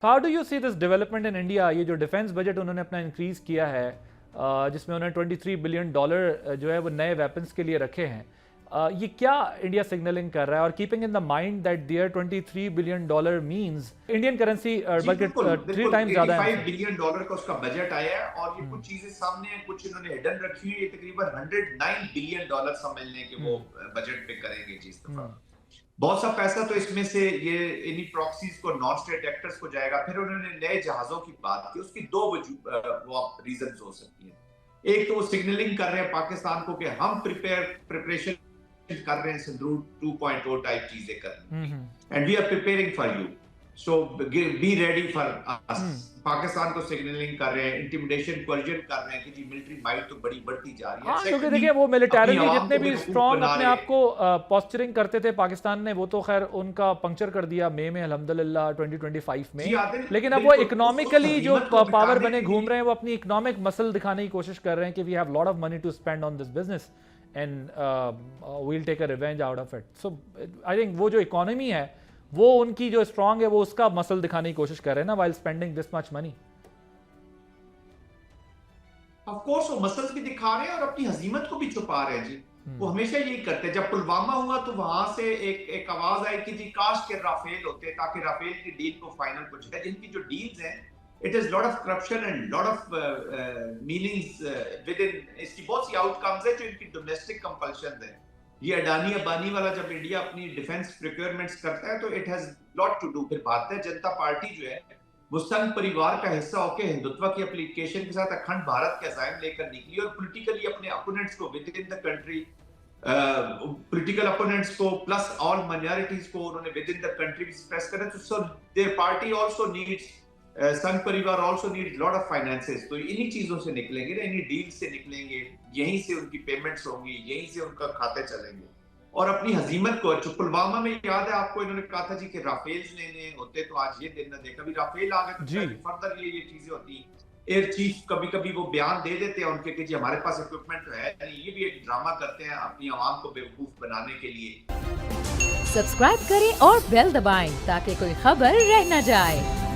How do you see this development in India? ये जो defence budget उन्होंने अपना इंक्रीज किया है, जिसमें उन्होंने $23 बिलियन जो है वो नए वेपन्स के लिए रखे हैं, ये क्या इंडिया सिग्नलिंग कर रहा है? और keeping in the mind that there $23 billion means Indian currency बल्कि 3 टाइम्स ज्यादा है। $85 बिलियन का उसका बजट आया है और ये कुछ चीजें सामने हैं, कुछ इन्होंने हिडन रखी हुई है। तकरीबन $109 बिलियन समझ लें कि वो बजट पे करेंगे जी इस दफा। बहुत सा पैसा तो इसमें से ये इन्हीं प्रॉक्सीज को, नॉन स्टेट एक्टर्स को जाएगा। फिर उन्होंने नए जहाजों की बात की, उसकी दो रीजन हो सकती है। एक तो वो सिग्नलिंग कर रहे हैं पाकिस्तान को कि हम प्रिपरेशन कर रहे हैं सिंदूर 2.0 टाइप चीजें करने की, and we are preparing for you, so be ready for us. Pakistan को सिग्नलिंग कर रहे हैं, इंटिमिडेशन कोर्जन कर रहे हैं कि जी मिलिट्री माइट तो बड़ी बढ़ती जा रही है। हाँ, क्योंकि देखिए वो मिलिटरीली जितने भी स्ट्रॉन्ग अपने आप को पोस्चरिंग करते थे पाकिस्तान ने, वो तो खैर उनका पंक्चर कर दिया मई में अल्हम्दुलिल्लाह 2025 में। लेकिन अब वो इकोनॉमिकली जो पावर बने घूम रहे हैं, वो अपनी इकोनॉमिक मसल दिखाने की कोशिश कर रहे हैं कि we have lot of money to spend on this business and we'll take a revenge out of it. So I think वो जो इकोनॉमी है वो उनकी जो स्ट्रांग है वो उसका मसल दिखाने की कोशिश कर रहे हैं ना, while spending this much money. Of course वो मसल्स भी दिखा रहे हैं और अपनी हजीमत को भी छुपा रहे हैं जी। वो हमेशा यही करते हैं। जब पुलवामा हुआ तो वहां से एक आवाज आई कि जी काश के राफेल होते, ताकि राफेल की डील को फाइनल कुछ है। जिनकी जो डील्स हैं, it is lot of corruption and lot of meanings with in. इसकी बहुत सी आउटकम्स है जो इनकी डोमेस्टिक कंपल्शन है। ये अडानी अंबानी वाला जब इंडिया अपनी डिफेंस प्रोक्योरमेंट्स करता है तो it has lot to do. फिर भारतीय जनता पार्टी जो है वो संघ परिवार का हिस्सा होकर हिंदुत्व की एप्लीकेशन के साथ अखंड भारत के अज़ाइम लेकर निकली और पॉलिटिकली अपने अपोनेंट्स को with in the country, political opponents को प्लस ऑल माइनॉरिटीज को उन्होंने विद इन द कंट्री भी स्ट्रेस करा। तो so there party also needs, संघ परिवार also needs lot of finances. तो इन्हीं चीजों से निकलेंगे ना, इन्हीं डील से निकलेंगे, यहीं से उनकी पेमेंट्स होंगी, यहीं से उनका खाते चलेंगे। और अपनी हजीमत को, पुलवामा में याद है आपको, इन्होंने कहा था जी कि राफेल लेने होते तो आज ये दिन न देखा। अभी राफेल आ गए तो फर्दर ये चीजें होती। एयर चीफ कभी कभी वो बयान दे देते हैं उनके कि जी हमारे पास इक्विपमेंट तो है नहीं। ये भी एक ड्रामा करते हैं अपनी आवाम को बेवकूफ बनाने के लिए। सब्सक्राइब करें और बेल दबाएं ताकि कोई खबर रह न जाए।